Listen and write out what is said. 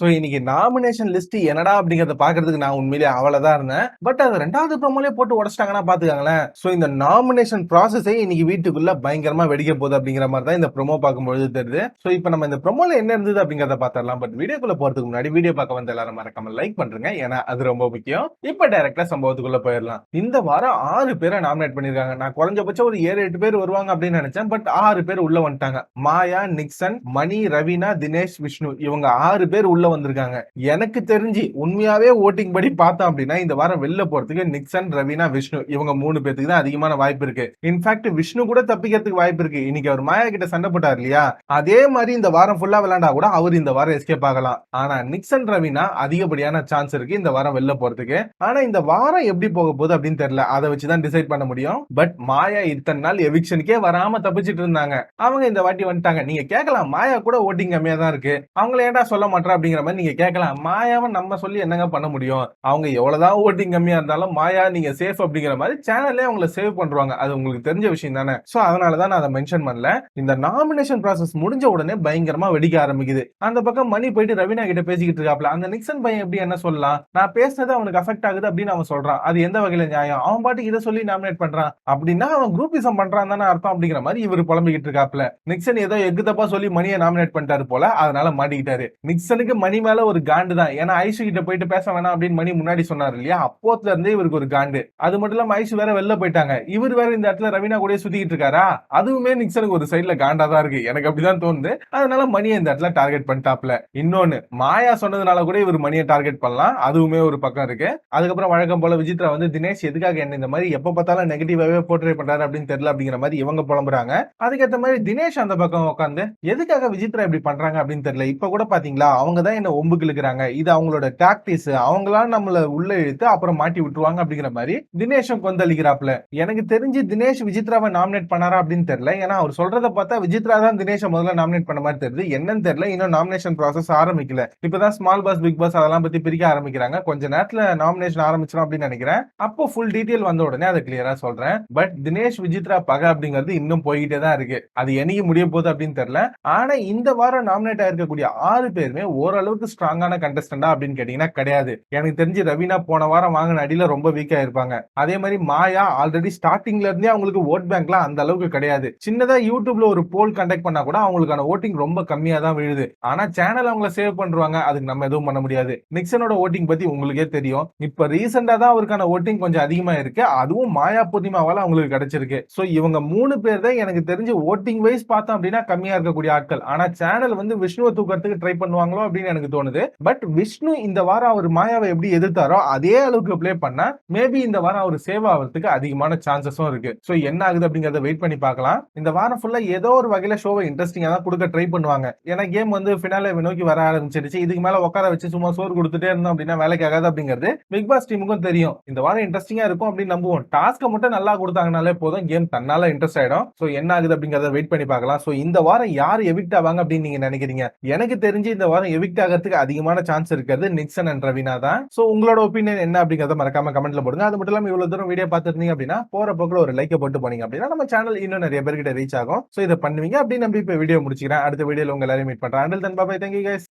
So இன்னைக்கு nomination list என்னடா அப்படிங்கறத பாக்குறதுக்கு நான் உண்மையிலேயே அவளதான் இருந்தேன். பட் அது 2வது ப்ரோமோலயே போட்டு உடைச்சிட்டாங்கன்னா பாத்துக்காங்களேன். சோ இந்த நாமினேஷன் ப்ராசஸே இன்னைக்கு வீட்டுக்குள்ள பயங்கரமா வெடிக்க போகுது அப்படிங்கிற மாதிரி தான் இந்த ப்ரோமோ பார்க்கும்போது தெரியுது. சோ இப்போ நம்ம இந்த ப்ரோமோல என்ன இருந்தது அப்படிங்கறத பாத்திரலாம். பட் வீடியோக்குள்ள போறதுக்கு முன்னாடி வீடியோ பார்க்க வந்த எல்லாரும் மறக்காம லைக் பண்றீங்க. ஏன்னா அது ரொம்ப முக்கியம். இப்ப டைரக்டா சம்பவத்துக்குள்ள போயிடலாம். இந்த வாரம் 6 பேரை நாமினேட் பண்ணிருக்காங்க. நான் குறைஞ்சபட்சம் ஒரு 7-8 பேர் வருவாங்க அப்படின்னு நினைச்சேன். பட் 6 பேர் உள்ள வந்துட்டாங்க. மாயா, நிக்சன், மணி, ரவீனா, தினேஷ், விஷ்ணு இவங்க 6 பேர் உள்ள வந்திருக்காங்க. எனக்கு தெரிஞ்சு உண்மையாவே ஓட்டிங் படி பார்த்தோம் அப்படின்னா இந்த வாரம் வெளில போறதுக்கு நிக்சன், ரவீனா, விஷ்ணு இவங்க 3 பேருக்கு தான் அதிகமான வாய்ப்பு இருக்கு. இன்ஃபேக்ட் விஷ்ணு கூட தப்பிக்கிறதுக்கு வாய்ப்பு இருக்கு. இன்னைக்கு அவர் மாயா கிட்ட சண்டை போட்டார் இல்லையா, அதே மாதிரி இந்த வாரம் ஃபுல்லா விளையாண்டா கூட அவர் இந்த வாரம் எஸ்கேப் ஆகலாம். ஆனா நிக்சன், ரவீனா அதிகப்படியான சான்ஸ் இருக்கு இந்த வாரம் வெளில போறதுக்கு. ஆனா இந்த வாரம் எப்படி போக போகுது அப்படின்னு தெரியல. அதை வச்சுதான் டிசைட் பண்ண முடியும். பட் மாயா இத்தனை நாள் எவிக்ஷனுக்கே வராம தப்பிச்சிட்டு இருந்தாங்க. அவங்க இந்த வாட்டி வந்துட்டாங்க. நீங்க கேட்கலாம் மாயா கூட ஓட்டிங் கம்மியா தான் இருக்கு, அவங்கள ஏன்டா சொல்ல மாட்டா அப்படிங்கிற மாதிரி நீங்க கேட்கலாம். மாயாவை நம்ம சொல்லி என்னங்க பண்ண முடியும்? அவங்க எவ்வளவுதான் ஓட்டிங் கம்மியா இருந்தாலும் மாயா நீங்க சேஃப் அப்படிங்கிற மாதிரி சேனல்லே அவங்கள சேவ் பண்றாங்க. அது உங்களுக்கு தெரிஞ்ச விஷயம் தானே. சோ அதனாலதான் நான் அதை மென்ஷன் பண்ணல. இந்த நாமினேஷன் ப்ராசஸ் முடிஞ்ச உடனே பயங்கரமா வெடிக்க ஆரம்பிக்குது. அந்த பக்கம் மணி போயிட்டு ரவீனா கிட்ட பேசிக்கிட்டு இருக்காப்ல. அந்த நிக்சன் பையன் எப்படி என்ன சொல்லலாம், நான் பேசினது அவனுக்கு அஃபெக்ட் ஆகுது அப்படின்னு அவன் சொல்றான். அது எந்த வகையில நியாயம்? அவன் பாட்டுக்கு இதை சொல்லி நாமினேட் பண்றான் அப்படின்னா அவன் குரூப்பிசம் பண்றான் தானே அர்த்தம் அப்படிங்கிற மாதிரி இவர் புலம்பிக்கிட்டு இருக்காப்ல. நிக்சன் ஏதோ எக்கு தப்பா சொல்லி மணியை நாமினேட் பண்ணிட்டாரு போல, அதனால மாட்டிக்கிட்டாரு. நிக்சனுக்கு மணி மேல ஒரு காண்டு தான். ஏன்னா ஐஷு கிட்ட போயிட்டு பேச வேணாம் அப்படின்னு மணி முன்னாடி சொன்னாரு இல்லையா, அப்போத்துல இருந்தே இவருக்கு ஒரு காண்டு. அது மட்டும் இல்லாம ஐஷு வேற வெளில போயிட்டாங்க. இவர் வேற இந்த இடத்துல ரவீனா கூட சுத்திக்கிட்டு இருக்காரா, அதுவுமே நிக்சனுக்கு ஒரு சைடுல காண்டா தான் இருக்கு. எனக்கு அப்படிதான் தோணுது. அதனால மணியை இந்த இடத்துல டார்கெட் பண்ணிட்டாப்ல. இன்னொன்னு மாயா சொன்னதுனால கூட இவர் மணியை டார்கெட் பண்ணலாம், அதுவுமே ஒரு பக்கம் இருக்கு. அதுக்கப்புறம் வழக்கம் போல விசித்ரா வந்து தினேஷ் எதுக்காக என்ன இந்த மாதிரி எப்ப பார்த்தாலும் நெகட்டிவாவே போர்ட்ரே பண்றாரு அப்படின்னு தெரியல அப்படிங்கிற மாதிரி இவங்க புலம்புறாங்க. அதுக்கேற்ற மாதிரி தினேஷ் அந்த பக்கம் உட்காந்து எதுக்காக விசித்ரா இப்படி பண்றாங்க அப்படின்னு தெரியல. இப்ப கூட பாத்தீங்களா அவங்க தான் என்ன ஒம்புக்கு இழுக்கிறாங்க, இது அவங்களோட டாக்டிக்ஸ், அவங்களா நம்மள உள்ள இழுத்து அப்புறம் மாட்டி விட்டுருவாங்க அப்படிங்கிற மாதிரி தினேஷும் கொந்தளிக்கிறாப்ல. எனக்கு தெரிஞ்சு தினேஷ் விசித்ராவை நாமினேட் பண்ணாரா அப்படின்னு தெரியல. ஏன்னா அவர் சொல்றத பார்த்தா விசித்ரா தான் தினேஷை முதல்ல நாமினேட் பண்ண மாதிரி தெரியுது. என்னன்னு தெரியல, இன்னும் நாமினேஷன் ப்ராசஸ் ஆரம்பிக்கல. இப்பதான் ஸ்மால் பாஸ், பிக் பாஸ் அதெல்லாம் பத்தி பிரிக்க ஆரம்பிக்கிறாங்க. கொஞ்ச நேரத்துல நாமினேஷன் ஆரம்பிச்சிடும் அப்படின்னு நினைக்கிறேன். அப்போ ஃபுல் டீடைல் வந்த உடனே அதை கிளியரா சொல்றேன். பட் தினேஷ் விசித்ரா பகை அப்படிங்கிறது இன்னும் போய்கிட்டே தான் இருக்கு. அது என்னைக்கு முடிய போகுது அப்படின்னு தெரியல. ஆனா இந்த வாரம் நாமினேட் ஆயிருக்கக்கூடிய 6 பேருமே ஓரளவுக்கு ஸ்ட்ராங்கான கண்டஸ்டன்டா அப்படின்னு கேட்டீங்கன்னா கிடையாது. எனக்கு தெரிஞ்சு ரவீனா போன வாரம் வாங்கின அடியில ரொம்ப வீக்கா இருப்பாங்க. அதே மாதிரி மாயா ஆல்ரெடி ஸ்டார்டிங்ல இருந்தே அவங்களுக்கு ஓட் பேங்க்லாம் அந்த அளவுக்கு கிடையாது. சின்னதா யூடியூப்ல ஒரு போல் கண்டக்ட் பண்ணா கூட அவங்களுக்கான ஓட்டிங் ரொம்ப கம்மியா தான் விழுது. ஆனா சேனல் அவங்கள சேவ் பண்றாங்க, அதுக்கு நம்ம எதுவும் பண்ண முடியாது. நிக்சனோட ஓட்டிங் பத்தி உங்களுக்கே தெரியும். இப்ப ரீசெண்டா தான் அவருக்கான ஓட்டிங் கொஞ்சம் அதிகமா இருக்கு. அதுவும் மாயா பூர்ணிமாவால அவங்களுக்கு கிடைச்சிருக்கு. சோ இவங்க 3 பேர் தான் எனக்கு தெரிஞ்சு ஓட்டிங் வைஸ் பார்த்தோம் அப்படின்னா கம்மியா இருக்கக்கூடிய ஆட்கள். ஆனா சேனல் வந்து விஷ்ணுவை தூக்கறதுக்கு ட்ரை பண்ணுவாங்களோ அப்படின்னு எனக்கு தோணுது. பட் விஷ்ணு இந்த வாரம் அவர் மாயாவை எப்படி எதிர்த்தாரோ அதே அளவுக்கு பிளே பண்ணா மேபி இந்த வாரம் அவர் சேவ் ஆகிறதுக்கு அதிகமான சான்சஸும் இருக்கு. சோ என்ன ஆகுது அப்படிங்கறத வெயிட் பண்ணி பார்க்கலாம். இந்த வாரம் ஃபுல்லா ஏதோ ஒரு வகையில ஷோவை இன்ட்ரெஸ்டிங்கா தான் கொடுக்க ட்ரை பண்ணுவாங்க. ஏன்னா கேம் வந்து ஃபினாலே நோக்கி வர ஆரம்பிச்சிருச்சு. இதுக்கு மேல உட்கார வச்சு சும்மா சோறு கொடுத்துட்டே இருந்தோம் அப்படின்னா வேலைக்கு ஆகாது அப்படிங்கிறது பிக் பாஸ் டீமுக்கும் தெரியும். இந்த வாரம் இன்ட்ரெஸ்டிங்கா இருக்கும் அப்படின்னு நம்புவோம். டாஸ்க மட்டும் நல்லா கொடுத்தாங்கனாலே போதும், கேம் தன்னால இன்ட்ரெஸ்ட் ஆயிடும். சோ என்ன ஆகுது அப்படிங்கறத வெயிட் பண்ணி பார்க்கலாம். சோ இந்த வாரம் யார் எவிக்ட் ஆவாங்க அப்படின்னு நீங்க நினைக்கிறீங்க? எனக்கு தெரிஞ்சு இந்த வாரம் எவிக்ட் ஆகிறதுக்கு அதிகமான சான்ஸ் இருக்கிறது நிக்சன் அண்ட் ரவீனா தான். சோ உங்களோட ஒப்பீனியன் என்ன அப்படிங்கறத மறக்காம கமெண்ட்ல போடுங்க. அது மட்டும் இல்லாம இவ்வளவு தூரம் வீடியோ பார்த்திருந்தீங்க அப்படின்னா போற போக்குல ஒரு லைக் போட்டு போனீங்க அப்படின்னா நம்ம சேனல் இன்னும் நிறைய பேர்கிட்ட ரீச் ஆகும். சோ இதை பண்ணுவீங்க அப்படின்னு நம்பி இப்ப வீடியோ முடிச்சுக்கிறேன். அடுத்த வீடியோல உங்க எல்லாரையும் மீட் பண்றேன். Until then, bye bye, thank you guys.